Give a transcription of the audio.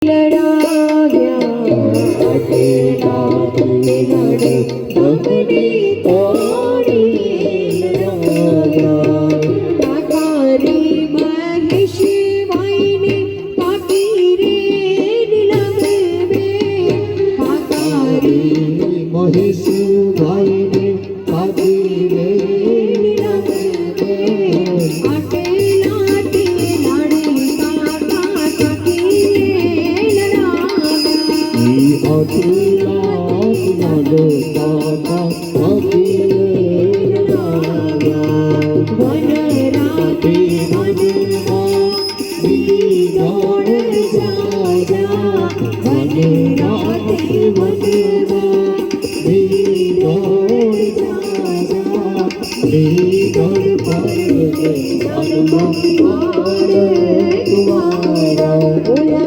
लड़ाया अकेला लड़े अपने तोड़े लड़ाया काकारी महेश वाइने काकी रे नीलम में काकारी महेश वाइने काकी रे नीलम में अकेला अकेला लगता अकेले लड़ाया वन राते वनमा दिली दौड़ जा वन राते वनमा दिली दौड़ जा दिली दौड़ पर जन्म तुम्हारा बोला